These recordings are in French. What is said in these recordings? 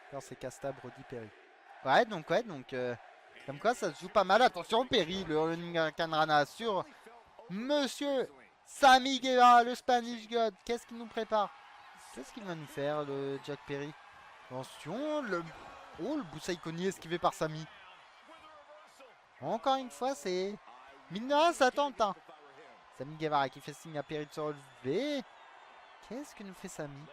Alors c'est Casta, Brody, Perry. Ouais, donc comme quoi ça se joue pas mal. Attention, Perry, le Hurricane Rana sur Monsieur Sammy Guevara, le Spanish God. Qu'est-ce qu'il nous prépare? Qu'est-ce qu'il va nous faire, le Jack Perry? Attention, le... Oh, le Boussaï Koni esquivé par Sami. Encore une fois, c'est... Mine de rien, ça tente, hein. Sammy Guevara qui fait signe à Perry de se relever. Qu'est-ce que nous fait Sami?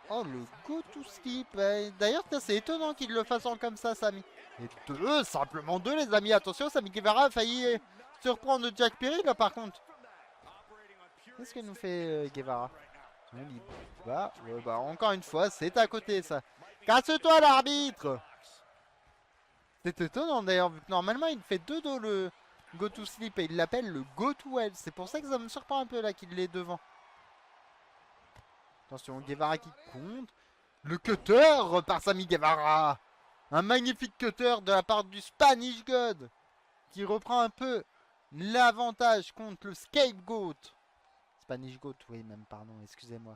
Oh, le go to sleep. D'ailleurs, c'est étonnant qu'il le fasse en comme ça, Sami. Et deux, simplement deux, les amis. Attention, Sammy Guevara a failli surprendre Jack Perry, là, par contre. Qu'est-ce que nous fait Guevara? Bah, encore une fois, c'est à côté, ça. Casse-toi, l'arbitre! C'est étonnant, d'ailleurs, vu que normalement, il fait deux dos, le go to sleep, et il l'appelle le go to well. C'est pour ça que ça me surprend un peu, là, qu'il est devant. Attention, Guevara qui compte. Le cutter par Sammy Guevara. Un magnifique cutter de la part du Spanish God. Qui reprend un peu l'avantage contre le Scapegoat. Spanish Goat, oui, même, pardon, excusez-moi.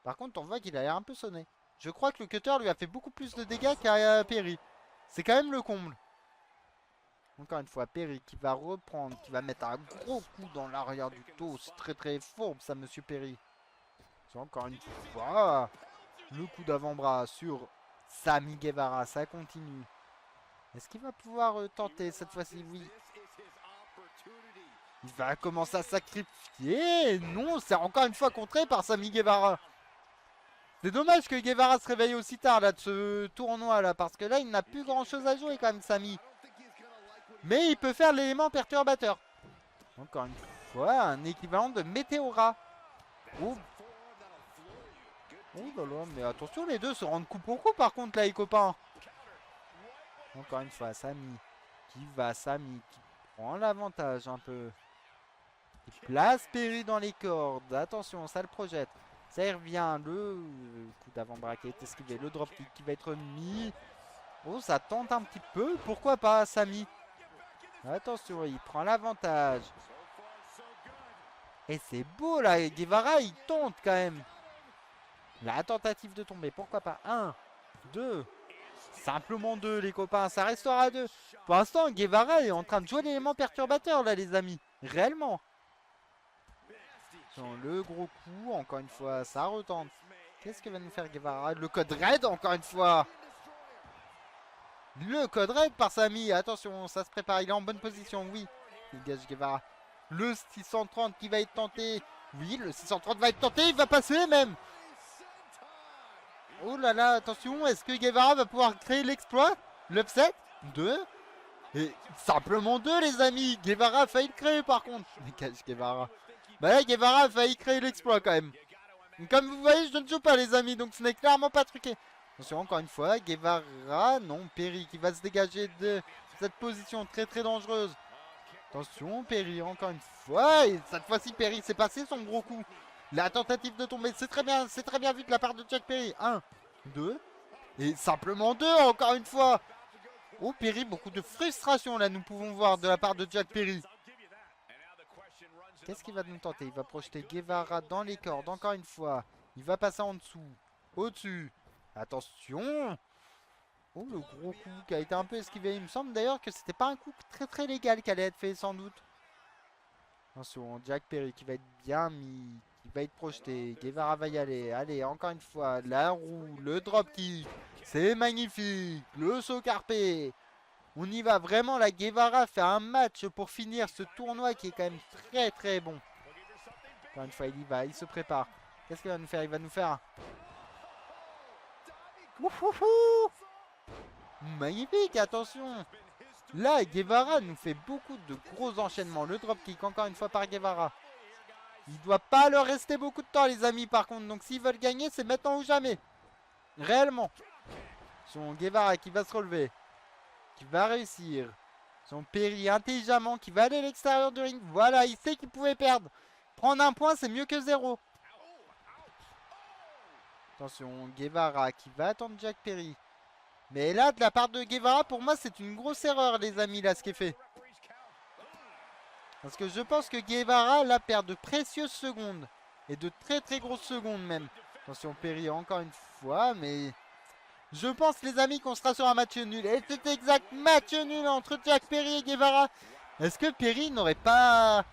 Par contre, on voit qu'il a l'air un peu sonné. Je crois que le cutter lui a fait beaucoup plus de dégâts qu'à Perry. C'est quand même le comble. Encore une fois, Perry qui va reprendre, qui va mettre un gros coup dans l'arrière du dos. C'est très très fourbe ça, monsieur Perry. C'est encore une fois le coup d'avant-bras sur Sammy Guevara. Ça continue. Est-ce qu'il va pouvoir tenter cette fois-ci? Oui. Il va commencer à sacrifier. Non, c'est encore une fois contré par Sammy Guevara. C'est dommage que Guevara se réveille aussi tard là de ce tournoi là. Parce que là, il n'a plus grand chose à jouer quand même, Sammy. Mais il peut faire l'élément perturbateur. Encore une fois, un équivalent de Météora. Oh. Oh là là, mais attention, les deux se rendent coup pour coup par contre là, les copains. Encore une fois, Sammy qui prend l'avantage un peu. Il place Perry dans les cordes. Attention, ça le projette. Ça y revient. Le coup d'avant-bras qui est esquivé. Le dropkick qui va être mis. Oh, ça tente un petit peu. Pourquoi pas, Sammy? Attention, il prend l'avantage. Et c'est beau là. Guevara, il tente quand même. La tentative de tomber. Pourquoi pas? 1, 2. Simplement 2, les copains. Ça restera 2. Pour l'instant, Guevara est en train de jouer l'élément perturbateur là, les amis. Réellement. Le gros coup, encore une fois, ça retente. Qu'est-ce que va nous faire Guevara? Le code raid, encore une fois. Le code raid par Sami. Attention, ça se prépare. Il est en bonne position, oui. Il dégage Guevara. Le 630 qui va être tenté. Oui, le 630 va être tenté. Il va passer même. Oh là là, attention. Est-ce que Guevara va pouvoir créer l'exploit? L'upset 2. Et simplement 2, les amis. Guevara a failli le créer par contre. Dégage Guevara. Bah là, Guevara a failli créer l'exploit quand même. Comme vous voyez, je ne joue pas, les amis. Donc ce n'est clairement pas truqué. Attention, encore une fois, Guevara. Non, Perry qui va se dégager de cette position très très dangereuse. Attention, Perry, encore une fois. Et cette fois-ci, Perry s'est passé son gros coup. La tentative de tomber, c'est très bien vu de la part de Jack Perry. 1, 2. Et simplement 2, encore une fois. Oh, Perry, beaucoup de frustration là, nous pouvons voir de la part de Jack Perry. Qu'est-ce qu'il va nous tenter? Il va projeter Guevara dans les cordes, encore une fois. Il va passer en dessous, au-dessus. Attention! Oh, le gros coup qui a été un peu esquivé. Il me semble d'ailleurs que c'était pas un coup très très légal qui allait être fait, sans doute. Attention, Jack Perry qui va être bien mis, qui va être projeté. Guevara va y aller. Allez, encore une fois, la roue, le dropkick. C'est magnifique. Le saut carpé. On y va vraiment, la Guevara fait un match pour finir ce tournoi qui est quand même très très bon. Encore une fois, il y va, il se prépare. Qu'est-ce qu'il va nous faire? Il va nous faire... Ouhouhou! Magnifique, attention! Là, Guevara nous fait beaucoup de gros enchaînements. Le dropkick, encore une fois par Guevara. Il ne doit pas leur rester beaucoup de temps, les amis, par contre. Donc s'ils veulent gagner, c'est maintenant ou jamais. Réellement. Son Guevara qui va se relever. Qui va réussir. Son Perry intelligemment qui va aller à l'extérieur du ring. Voilà, il sait qu'il pouvait perdre. Prendre un point, c'est mieux que 0. Attention, Guevara qui va attendre Jack Perry. Mais là, de la part de Guevara, pour moi, c'est une grosse erreur, les amis, là, ce qui est fait. Parce que je pense que Guevara, là, perd de précieuses secondes. Et de très très grosses secondes, même. Attention Perry encore une fois, mais je pense les amis qu'on sera sur un match nul. Et c'est exact, match nul entre Jack Perry et Guevara. Est-ce que Perry n'aurait pas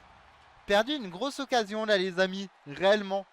perdu une grosse occasion là les amis, réellement?